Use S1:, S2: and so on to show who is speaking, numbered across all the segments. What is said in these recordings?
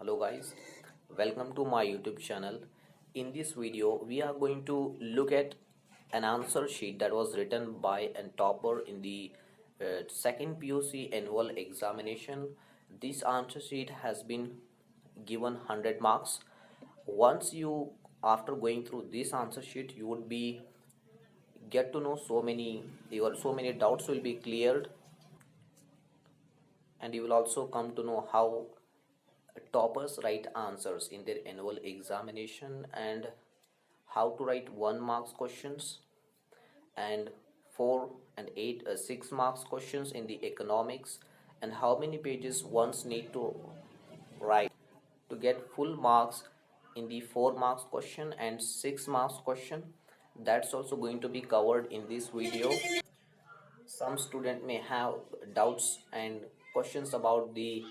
S1: Hello guys, welcome to my YouTube channel. In this video we are going to look at an answer sheet that was written by a topper in the second PUC annual examination. This answer sheet has been given 100 marks. Once you after going through this answer sheet you would be get to know so many doubts will be cleared, and you will also come to know how toppers write answers in their annual examination, and how to write 1 marks questions and 4 and 8 6 marks questions in the economics, and how many pages ones need to write to get full marks in the 4 marks question and 6 marks question. That's also going to be covered in this video. Some student may have doubts and questions about the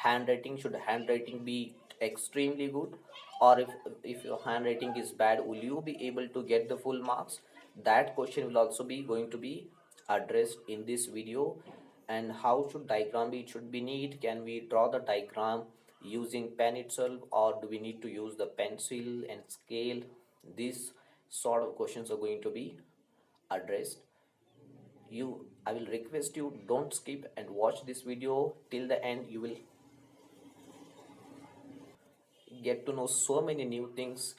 S1: handwriting. Should handwriting be extremely good, or if your handwriting is bad, will you be able to get the full marks? That question will also be going to be addressed in this video. And how should diagram be? It should be neat. Can we draw the diagram using pen itself, or do we need to use the pencil and scale? These sort of questions are going to be addressed. I will request you, don't skip and watch this video till the end. You will get to know so many new things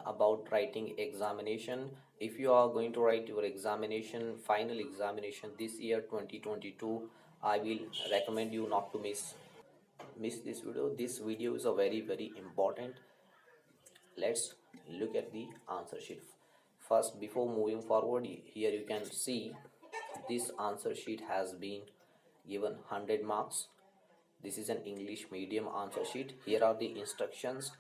S1: about writing examination. If you are going to write your examination, final examination this year 2022, I will recommend you not to miss this video. This video is a very important. Let's look at the answer sheet first. Before moving forward, here you can see this answer sheet has been given 100 marks. This is an English medium answer sheet. Here are the instructions.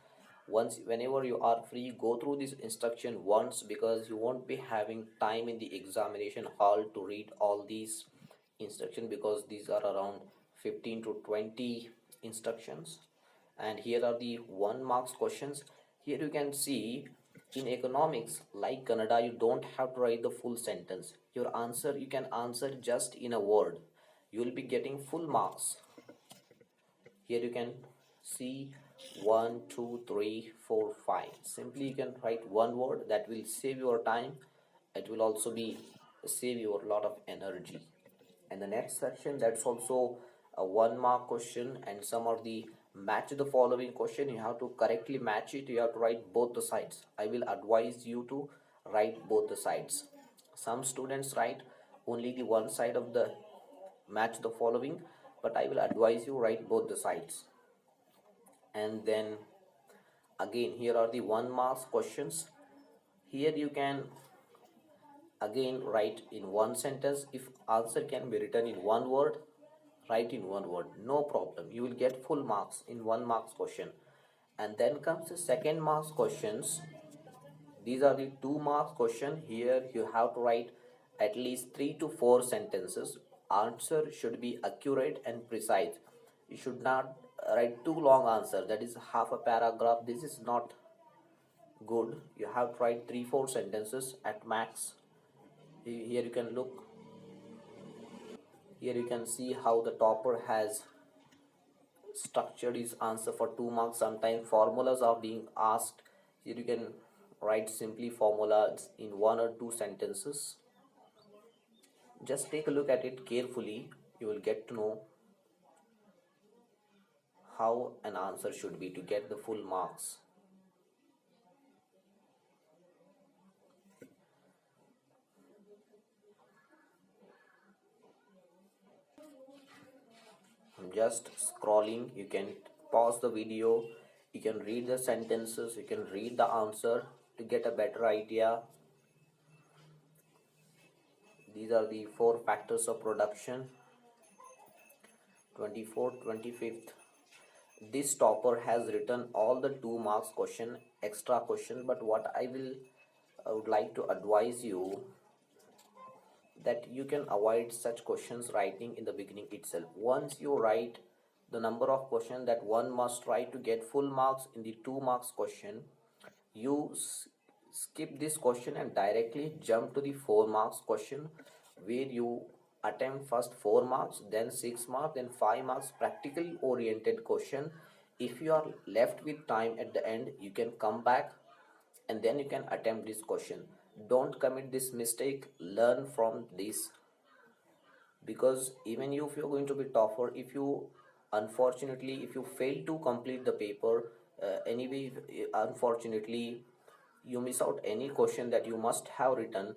S1: Whenever you are free, go through this instruction once, because you won't be having time in the examination hall to read all these instructions, because these are around 15 to 20 instructions. And here are the 1 marks questions. Here you can see, in economics, like Kannada, you don't have to write the full sentence. Your answer, you can answer just in a word. You will be getting full marks. Here you can see 1 2 3 4 5. Simply you can write one word. That will save your time. It will also be save you a lot of energy. And the next section, that's also a 1 mark question, and some of the match the following question. You have to correctly match it. You have to write both the sides. I will advise you to write both the sides. Some students write only the one side of the match the following, but I will advise you write both the sides. And then again, here are the 1 marks questions. Here you can again write in one sentence. If answer can be written in one word, write in one word, no problem. You will get full marks in 1 marks question. And then comes the 2nd marks questions. These are the 2 marks question. Here you have to write at least 3 to 4 sentences. Answer should be accurate and precise. You should not write too long answer, that is half a paragraph. This is not good. You have to write 3-4 sentences at max. Here you can look. Here you can see how the topper has structured his answer for 2 marks. Sometimes formulas are being asked. Here you can write simply formulas in 1 or 2 sentences. Just take a look at it carefully. You will get to know how an answer should be to get the full marks. I'm just scrolling. You can pause the video. You can read the sentences. You can read the answer to get a better idea. These are the 4 factors of production. 24th, 25th. This topper has written all the 2 marks question, extra question, but what I would like to advise you, that you can avoid such questions writing in the beginning itself. Once you write the number of questions that one must write to get full marks in the 2 marks question, you skip this question and directly jump to the 4 marks question, where you attempt first 4 marks, then 6 marks, then 5 marks practical oriented question. If you are left with time at the end, you can come back and then you can attempt this question. Don't commit this mistake, learn from this, because even if you're going to be tougher, if you unfortunately if you fail to complete the paper, anyway, unfortunately you miss out any question that you must have written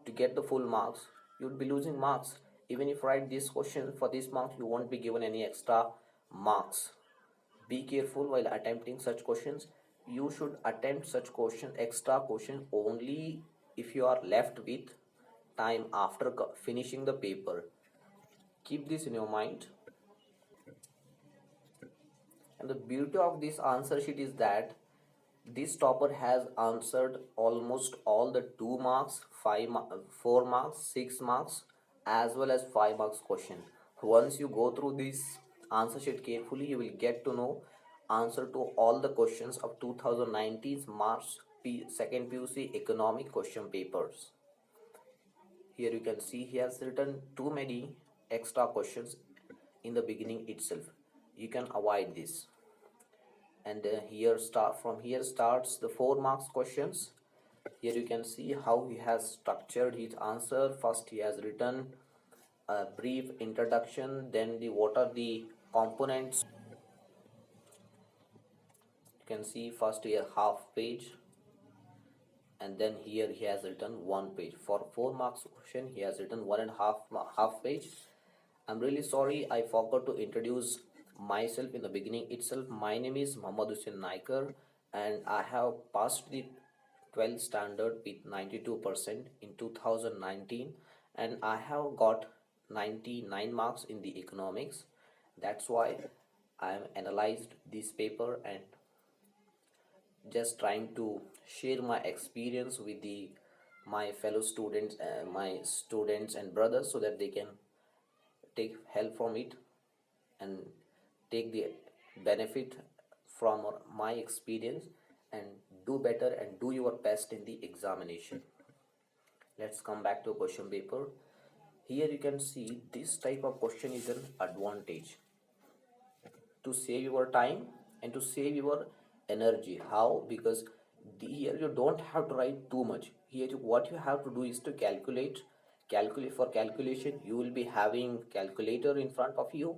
S1: to get the full marks, you'd be losing marks. Even if you write this question for this marks, you won't be given any extra marks. Be careful while attempting such questions. You should attempt such extra question only if you are left with time after finishing the paper. Keep this in your mind. And the beauty of this answer sheet is that this topper has answered almost all the 2 marks, 4 marks, 6 marks, as well as 5 marks question. Once you go through this answer sheet carefully, you will get to know answer to all the questions of 2019's March second PUC economic question papers. Here you can see he has written too many extra questions in the beginning itself. You can avoid this. And here starts the 4 marks questions. Here you can see how he has structured his answer. First he has written a brief introduction, then what are the components. You can see first here half page, and then here he has written 1 page. For 4 marks question he has written 1.5 page. I'm really sorry, I forgot to introduce myself in the beginning itself. My name is Muhammad Hussain Naikar, and I have passed the 12th standard with 92% in 2019, and I have got 99 marks in the economics. That's why I am analyzed this paper and just trying to share my experience with the my fellow students, my students and brothers, so that they can take help from it and take the benefit from my experience and do better and do your best in the examination. Let's come back to question paper. Here you can see this type of question is an advantage to save your time and to save your energy. How? Because here you don't have to write too much. Here what you have to do is to calculate. For calculation you will be having calculator in front of you.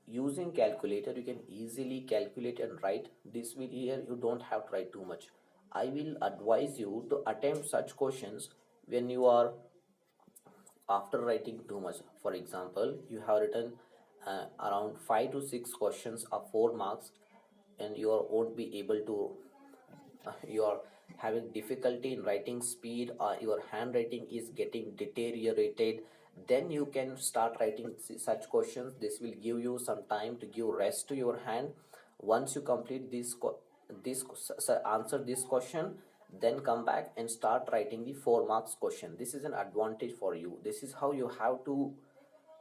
S1: Using calculator you can easily calculate and write. This will here you don't have to write too much. I will advise you to attempt such questions when you are after writing too much. For example, you have written around 5 to 6 questions of 4 marks, and you won't be able to you are having difficulty in writing speed, or your handwriting is getting deteriorated, then you can start writing such questions. This will give you some time to give rest to your hand. Once you complete answer this question, then come back and start writing the 4 marks question. This is an advantage for you. This is how you have to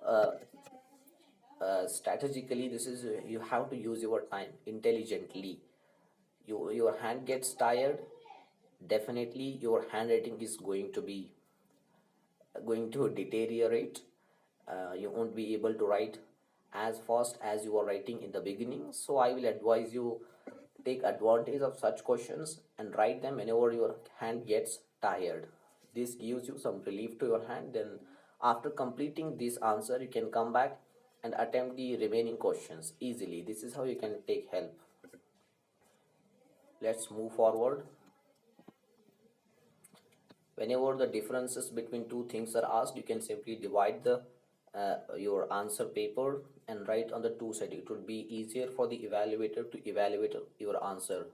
S1: uh, strategically, this is you have to use your time intelligently. Your hand gets tired, definitely your handwriting is going to deteriorate. You won't be able to write as fast as you are writing in the beginning. So I will advise you, take advantage of such questions and write them whenever your hand gets tired. This gives you some relief to your hand. Then after completing this answer, you can come back and attempt the remaining questions easily. This is how you can take help. Let's move forward. Whenever the differences between two things are asked, you can simply divide the your answer paper and write on the two sides. It will be easier for the evaluator to evaluate your answer.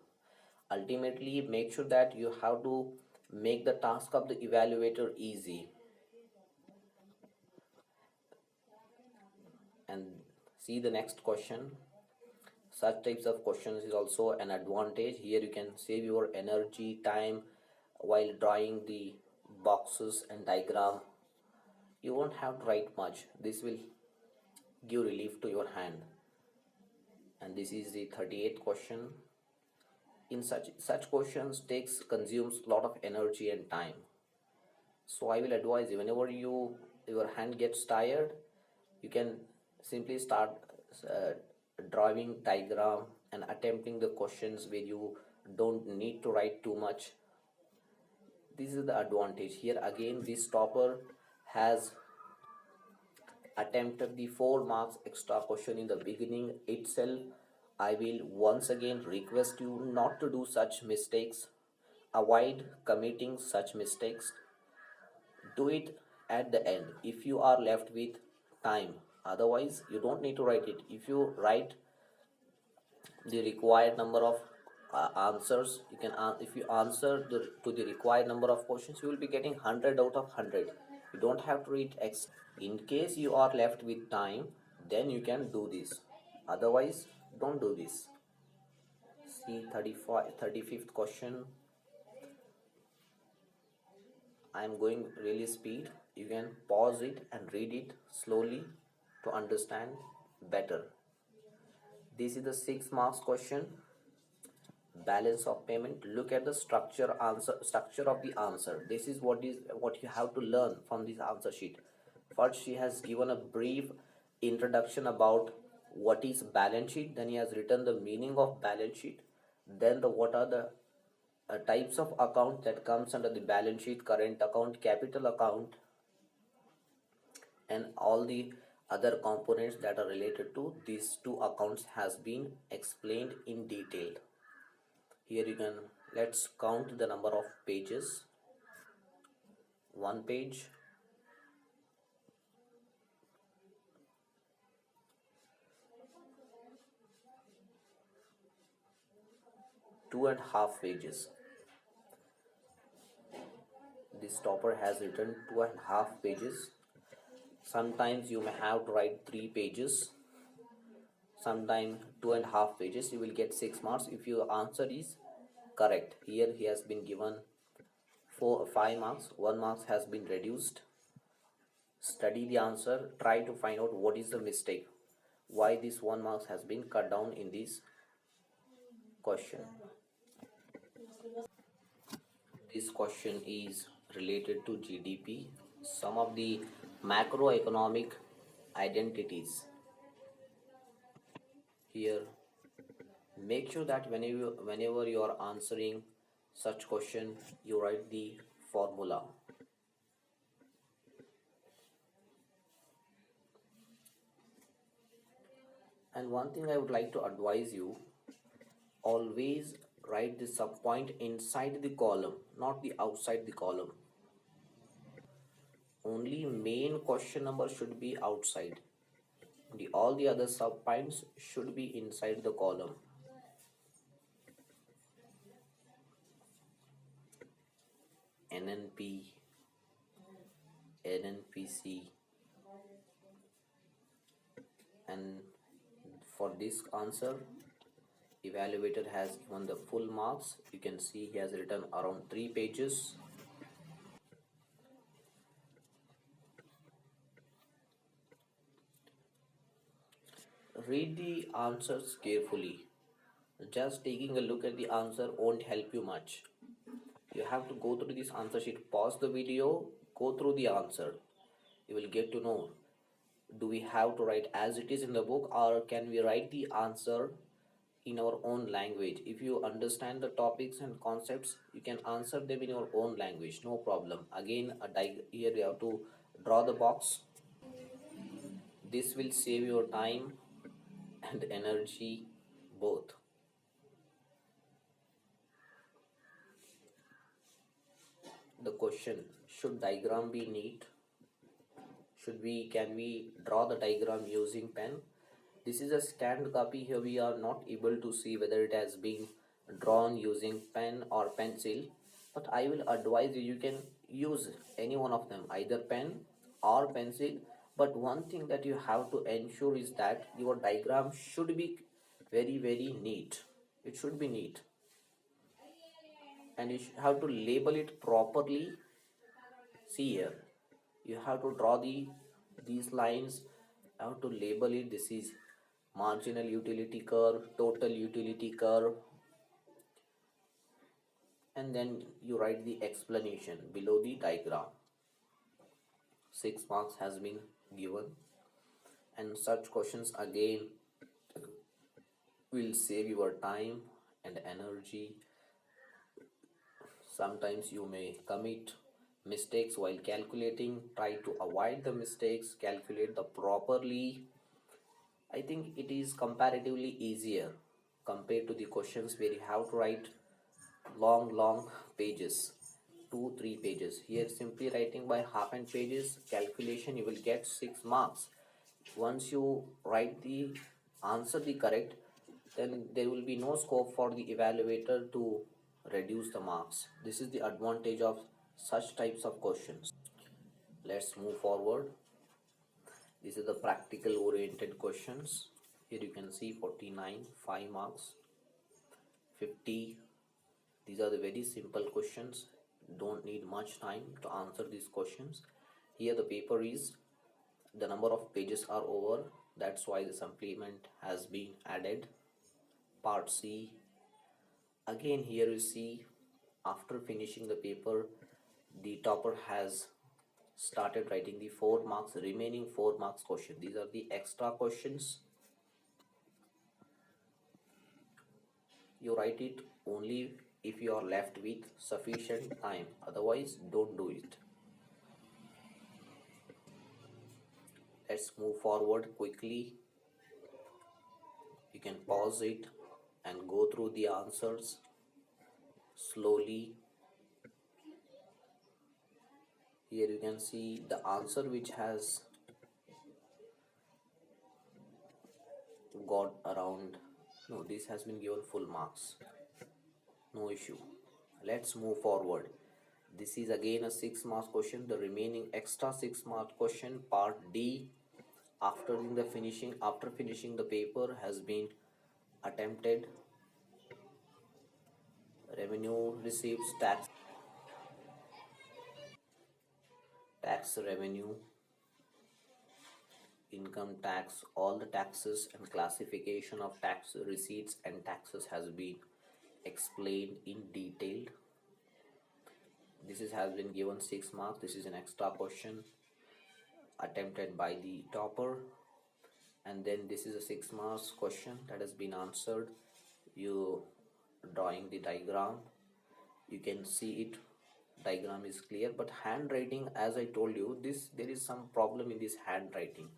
S1: Ultimately, make sure that you have to make the task of the evaluator easy. And see the next question. Such types of questions is also an advantage. Here you can save your energy, time while drawing the boxes and diagram. You won't have to write much. This will give relief to your hand. And this is the 38th question. In such questions consumes a lot of energy and time. So I will advise you, whenever your hand gets tired, you can simply start drawing diagram and attempting the questions where you don't need to write too much. This is the advantage. Here again, this topper has attempted the 4 marks extra question in the beginning itself. I will once again request you not to do such mistakes. Avoid committing such mistakes. Do it at the end if you are left with time. Otherwise, you don't need to write it. If you write the required number of answers, you can if you answer to the required number of questions, you will be getting 100 out of 100. You don't have to read x. In case you are left with time, then you can do this. Otherwise, don't do this. See 35th question. I am going really speed. You can pause it and read it slowly to understand better. This is the 6 marks question. Balance of payment. Look at the structure of the answer. This is what you have to learn from this answer sheet. First, she has given a brief introduction about what is balance sheet. Then he has written the meaning of balance sheet. Then what are the types of account that comes under the balance sheet: current account, capital account, and all the other components that are related to these two accounts has been explained in detail. Here you can, let's count the number of pages. 1 page, 2.5 pages. This topper has written 2.5 pages. Sometimes you may have to write 3 pages, sometimes 2.5 pages. You will get 6 marks if your answer is correct. Here he has been given 4 or 5 marks. 1 mark has been reduced. Study the answer, try to find out what is the mistake, why this 1 mark has been cut down in this question. This question is related to GDP, some of the macroeconomic identities. Here, make sure that whenever you are answering such question, you write the formula. And one thing I would like to advise you, always write the subpoint inside the column, not the outside the column. Only main question number should be outside. All the other subpoints should be inside the column. NNP, NNPC, and for this answer, evaluator has given the full marks. You can see he has written around 3 pages. Read the answers carefully. Just taking a look at the answer won't help you much. You have to go through this answer sheet, pause the video, go through the answer. You will get to know, do we have to write as it is in the book, or can we write the answer in our own language? If you understand the topics and concepts, you can answer them in your own language, no problem. Again, here you have to draw the box. This will save your time and energy both. The question, should diagram be neat? Can we draw the diagram using pen? This is a scanned copy. Here we are not able to see whether it has been drawn using pen or pencil, but I will advise you, you can use any one of them, either pen or pencil. But one thing that you have to ensure is that your diagram should be very neat. It should be neat, and you have to label it properly. See here, you have to draw these lines, you have to label it. This is marginal utility curve, total utility curve, and then you write the explanation below the diagram. 6 marks has been given, and such questions again will save your time and energy. Sometimes you may commit mistakes while calculating. Try to avoid the mistakes, calculate the properly. I think it is comparatively easier compared to the questions where you have to write long pages, 2 3 pages. Here simply writing by half and pages calculation, you will get 6 marks. Once you write the answer the correct, then there will be no scope for the evaluator to reduce the marks. This is the advantage of such types of questions. Let's move forward. This is the practical oriented questions. Here you can see 49, 5 marks, 50. These are the very simple questions. Don't need much time to answer these questions. Here the paper is, the number of pages are over. That's why the supplement has been added. Part C. Again here you see, after finishing the paper, the topper has started writing the 4 marks, remaining 4 marks question. These are the extra questions. You write it only if you are left with sufficient time, otherwise don't do it. Let's move forward quickly. You can pause it and go through the answers slowly. Here you can see the answer which has got around, no, this has been given full marks, no issue. Let's move forward. This is again a 6 marks question, the remaining extra 6 mark question, part D. After finishing the paper has been attempted. Revenue receipts, tax revenue, income tax, all the taxes and classification of tax receipts and taxes has been explained in detail. This has been given 6 marks. This is an extra question attempted by the topper. And then this is a 6 marks question that has been answered. You drawing the diagram, you can see it, diagram is clear, but handwriting, as I told you, there is some problem in this handwriting.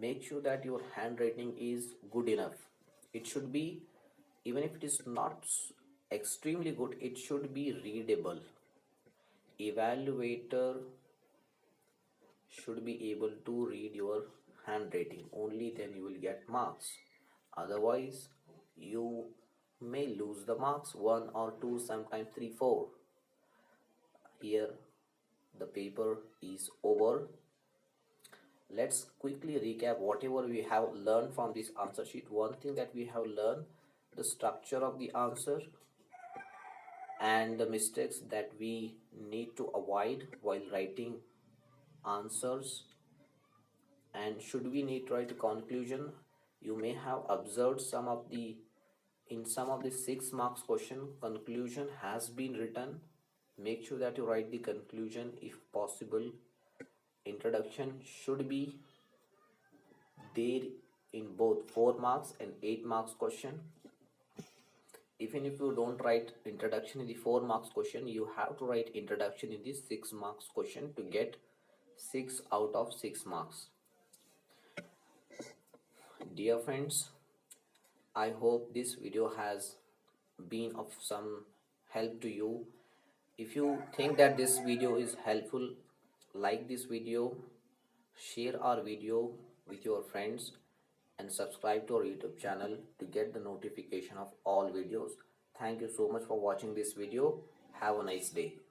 S1: Make sure that your handwriting is good enough. It should be, even if it is not extremely good, it should be readable. Evaluator should be able to read your handwriting, only then you will get marks. Otherwise you may lose the marks, 1 or 2, sometimes 3 4. Here the paper is over. Let's quickly recap whatever we have learned from this answer sheet. One thing that we have learned, the structure of the answer and the mistakes that we need to avoid while writing answers. And should we need to write a conclusion, you may have observed in some of the 6 marks question, conclusion has been written. Make sure that you write the conclusion if possible. Introduction should be there in both 4 marks and 8 marks question. Even if you don't write introduction in the 4 marks question, you have to write introduction in the 6 marks question to get 6 out of 6 marks. Dear friends, I hope this video has been of some help to you. If you think that this video is helpful, like this video, share our video with your friends, and subscribe to our YouTube channel to get the notification of all videos. Thank you so much for watching this video. Have a nice day.